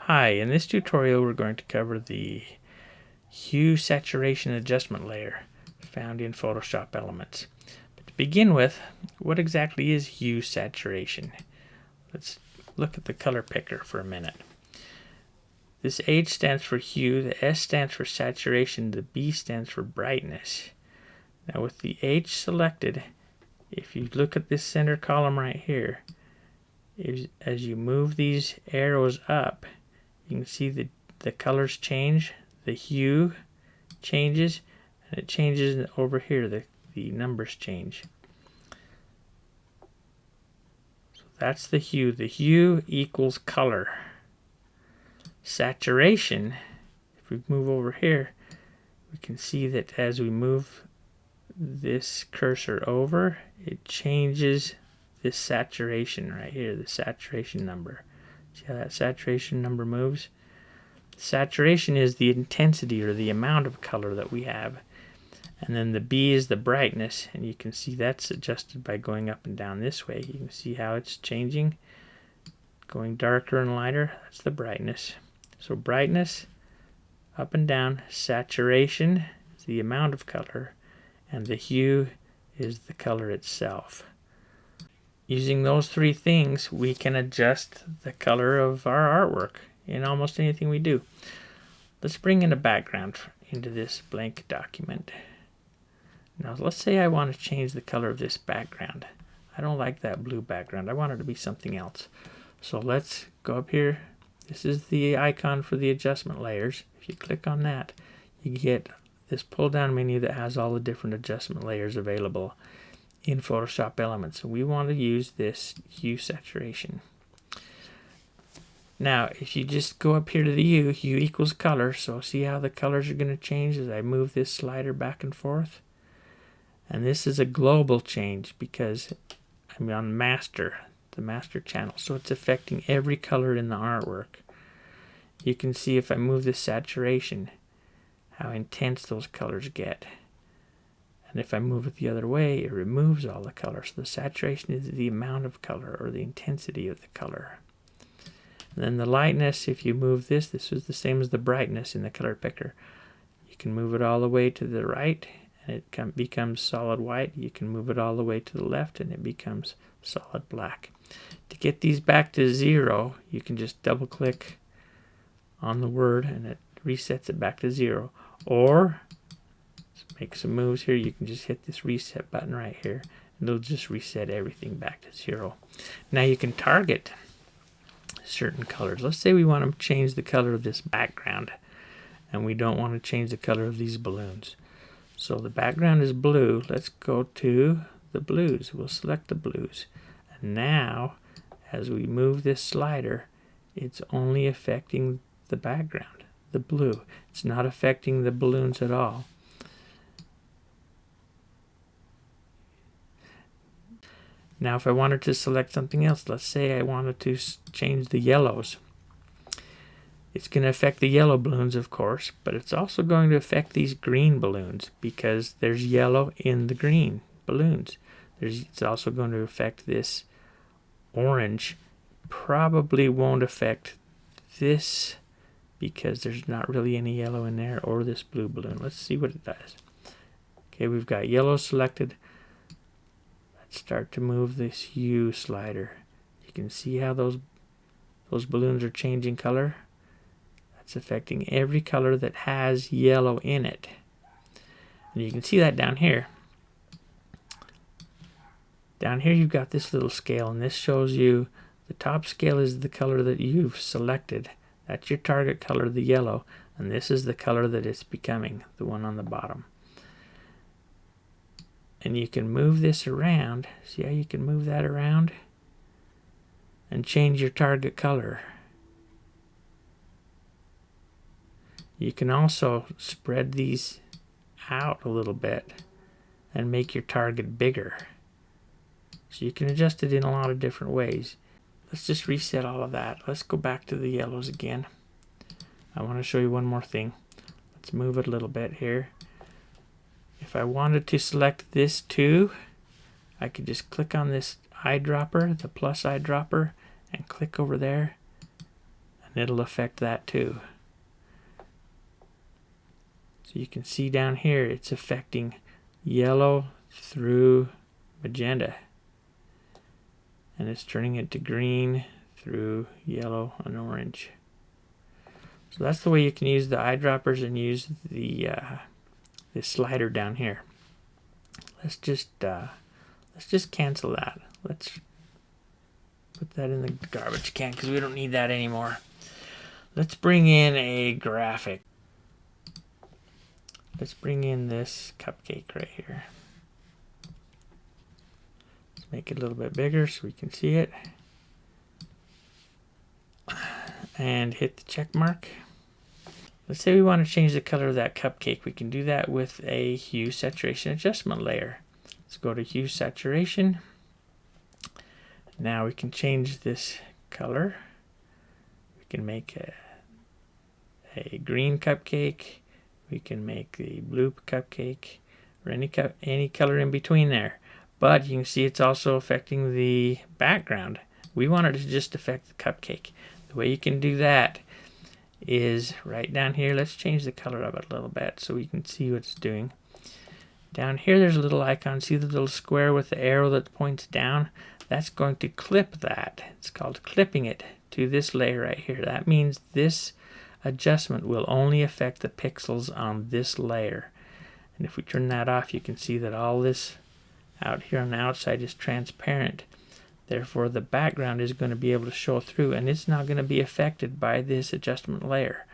Hi, in this tutorial we're going to cover the Hue Saturation adjustment layer found in Photoshop Elements. But to begin with, what exactly is Hue Saturation? Let's look at the color picker for a minute. This H stands for hue, the S stands for saturation, the B stands for brightness. Now with the H selected, if you look at this center column right here, as you move these arrows up, you can see the colors change, the hue changes, and it changes over here, the numbers change. So that's the hue. The hue equals color. Saturation, if we move over here, we can see that as we move this cursor over, it changes this saturation right here, the saturation number. See how that saturation number moves? Saturation is the intensity or the amount of color that we have. And then the B is the brightness, and you can see that's adjusted by going up and down this way. You can see how it's changing, going darker and lighter. That's the brightness. So brightness, up and down. Saturation is the amount of color, and the hue is the color itself. Using those three things, we can adjust the color of our artwork in almost anything we do. Let's bring in a background into this blank document. Now let's say I want to change the color of this background. I don't like that blue background. I want it to be something else. So let's go up here. This is the icon for the adjustment layers. If you click on that, you get this pull down menu that has all the different adjustment layers available in Photoshop Elements. We want to use this Hue Saturation. Now if you just go up here to the hue equals color, so see how the colors are going to change as I move this slider back and forth? And this is a global change because I'm on the master channel, so it's affecting every color in the artwork. You can see if I move this saturation, how intense those colors get. And if I move it the other way, it removes all the color. So the saturation is the amount of color or the intensity of the color. And then the lightness, if you move this is the same as the brightness in the color picker. You can move it all the way to the right and it becomes solid white. You can move it all the way to the left and it becomes solid black. To get these back to 0, you can just double click on the word and it resets it back to 0. Or make some moves here, you can just hit this reset button right here and it'll just reset everything back to 0. Now you can target certain colors. Let's say we want to change the color of this background and we don't want to change the color of these balloons. So the background is blue. Let's go to the blues. We'll select the blues. And now as we move this slider, it's only affecting the background, the blue. It's not affecting the balloons at all. Now if I wanted to select something else, let's say I wanted to change the yellows. It's going to affect the yellow balloons, of course, but it's also going to affect these green balloons because there's yellow in the green balloons. It's also going to affect this orange. Probably won't affect this because there's not really any yellow in there, or this blue balloon. Let's see what it does. Okay, we've got yellow selected. Start to move this hue slider. You can see how those balloons are changing color. That's affecting every color that has yellow in it. And you can see that down here. Down here you've got this little scale, and this shows you the top scale is the color that you've selected. That's your target color, the yellow, and this is the color that it's becoming, the one on the bottom. And you can move this around. See how you can move that around and change your target color. You can also spread these out a little bit and make your target bigger. So you can adjust it in a lot of different ways. Let's just reset all of that. Let's go back to the yellows again. I want to show you one more thing. Let's move it a little bit here. If I wanted to select this too, I could just click on this eyedropper, the plus eyedropper, and click over there. and it'll affect that too. So you can see down here it's affecting yellow through magenta, and it's turning it to green through yellow and orange. So that's the way you can use the eyedroppers and use the this slider down here. Let's just cancel that. Let's put that in the garbage can because we don't need that anymore. Let's bring in a graphic. Let's bring in this cupcake right here. Let's make it a little bit bigger so we can see it. And hit the check mark. Let's say we want to change the color of that cupcake. We can do that with a Hue Saturation adjustment layer. Let's go to Hue Saturation. Now we can change this color. We can make a green cupcake. We can make the blue cupcake, or any color in between there. But you can see it's also affecting the background. We want it to just affect the cupcake. The way you can do that is right down here. Let's change the color of it a little bit so we can see what it's doing. Down here there's a little icon. See the little square with the arrow that points down? That's going to clip that. It's called clipping it to this layer right here. That means this adjustment will only affect the pixels on this layer. And if we turn that off, you can see that all this out here on the outside is transparent. Therefore, the background is going to be able to show through, and it's not going to be affected by this adjustment layer.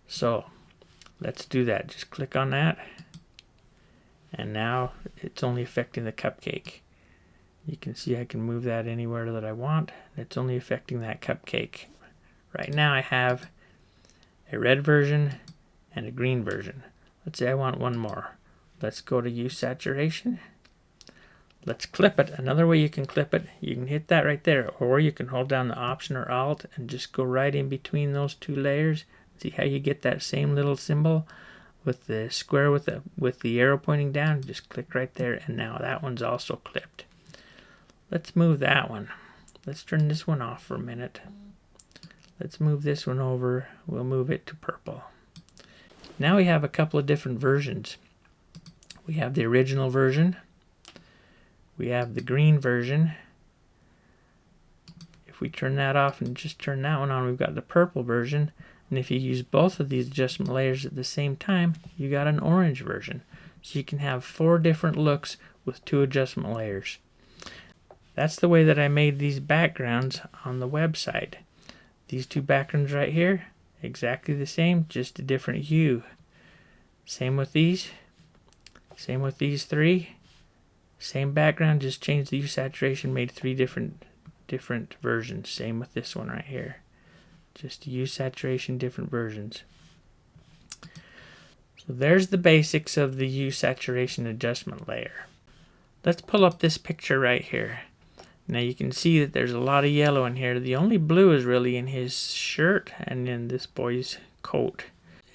So let's do that. Just click on that, and now it's only affecting the cupcake. You can see I can move that anywhere that I want. It's only affecting that cupcake. Right now I have a red version and a green version. Let's say I want one more. Let's go to Hue Saturation. Let's clip it. Another way you can clip it, you can hit that right there, or you can hold down the Option or Alt and just go right in between those two layers. See how you get that same little symbol with the square with the arrow pointing down? Just click right there, and now that one's also clipped. Let's move that one. Let's turn this one off for a minute. Let's move this one over. We'll move it to purple. Now we have a couple of different versions. We have the original version. We have the green version. If we turn that off and just turn that one on, we've got the purple version. And if you use both of these adjustment layers at the same time, you got an orange version. So you can have 4 different looks with 2 adjustment layers. That's the way that I made these backgrounds on the website. These 2 backgrounds right here, exactly the same, just a different hue. Same with these. Same with these 3. Same background, just changed the Hue Saturation, made 3 different versions. Same with this one right here. Just Hue Saturation, different versions. So there's the basics of the Hue Saturation adjustment layer. Let's pull up this picture right here. Now you can see that there's a lot of yellow in here. The only blue is really in his shirt and in this boy's coat.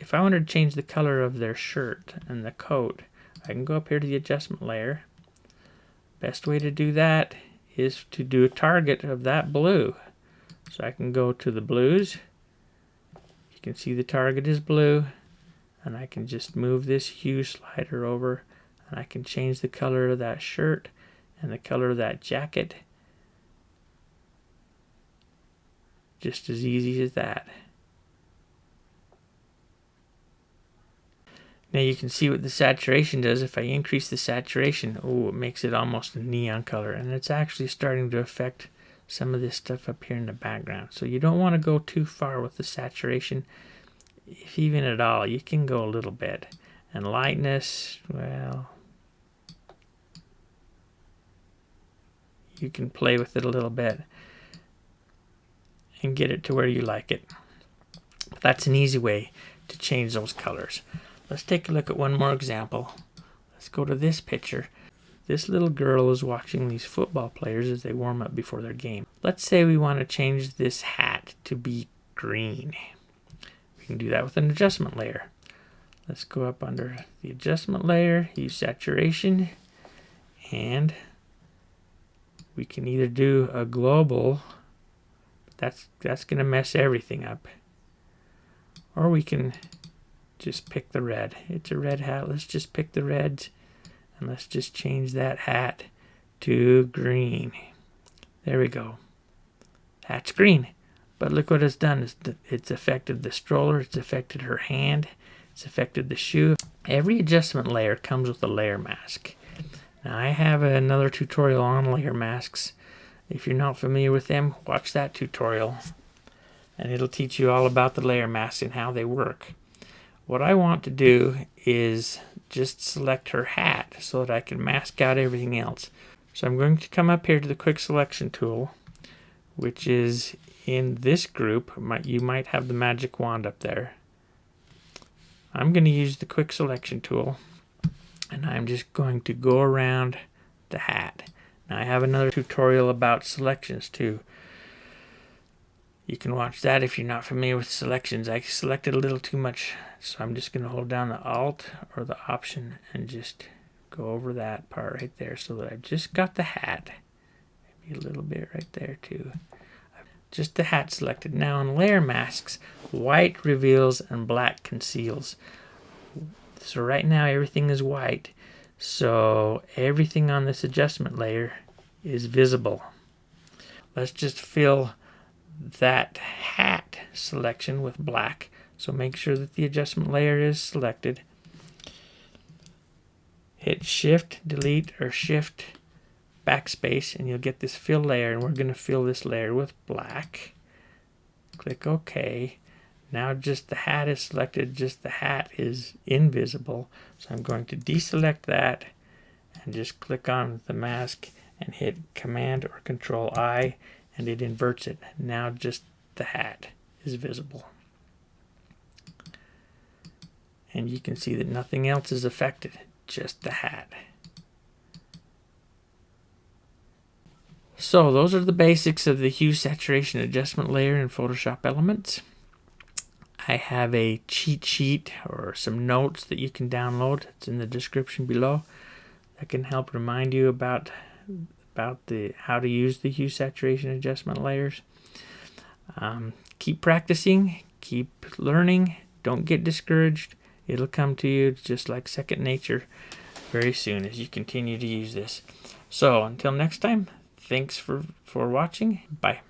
If I wanted to change the color of their shirt and the coat, I can go up here to the adjustment layer. Best way to do that is to do a target of that blue. So I can go to the blues. You can see the target is blue, and I can just move this hue slider over, and I can change the color of that shirt and the color of that jacket. Just as easy as that. Now you can see what the saturation does. If I increase the saturation, oh, it makes it almost a neon color, and it's actually starting to affect some of this stuff up here in the background. So you don't want to go too far with the saturation, if even at all. You can go a little bit. And lightness, well, you can play with it a little bit and get it to where you like it. But that's an easy way to change those colors. Let's take a look at one more example. Let's go to this picture. This little girl is watching these football players as they warm up before their game. Let's say we want to change this hat to be green. We can do that with an adjustment layer. Let's go up under the adjustment layer, Hue Saturation, and we can either do a global, but that's going to mess everything up. Or we can just pick the red. It's a red hat. Let's just pick the reds, and let's just change that hat to green. There we go. That's green. But look what it's done. It's affected the stroller. It's affected her hand. It's affected the shoe. Every adjustment layer comes with a layer mask. Now I have another tutorial on layer masks. If you're not familiar with them, watch that tutorial. And it'll teach you all about the layer masks and how they work. What I want to do is just select her hat so that I can mask out everything else. So I'm going to come up here to the quick selection tool, which is in this group. You might have the magic wand up there. I'm going to use the quick selection tool, and I'm just going to go around the hat. Now I have another tutorial about selections too. You can watch that if you're not familiar with selections. I selected a little too much, so I'm just going to hold down the Alt or the Option and just go over that part right there so that I've just got the hat. Maybe a little bit right there too. Just the hat selected. Now on layer masks, white reveals and black conceals. So right now everything is white, so everything on this adjustment layer is visible. Let's just fill that hat selection with black. So make sure that the adjustment layer is selected. Hit Shift Delete or Shift Backspace and you'll get this fill layer, and we're going to fill this layer with black. Click OK. Now just the hat is selected, just the hat is invisible. So I'm going to deselect that and just click on the mask and hit Command or Control I, and it inverts it. Now just the hat is visible. And you can see that nothing else is affected, just the hat. So those are the basics of the Hue Saturation Adjustment layer in Photoshop Elements. I have a cheat sheet or some notes that you can download. It's in the description below. That can help remind you about how to use the Hue Saturation Adjustment layers. Keep practicing, keep learning, don't get discouraged. It'll come to you just like second nature very soon as you continue to use this. So until next time, thanks for watching. Bye.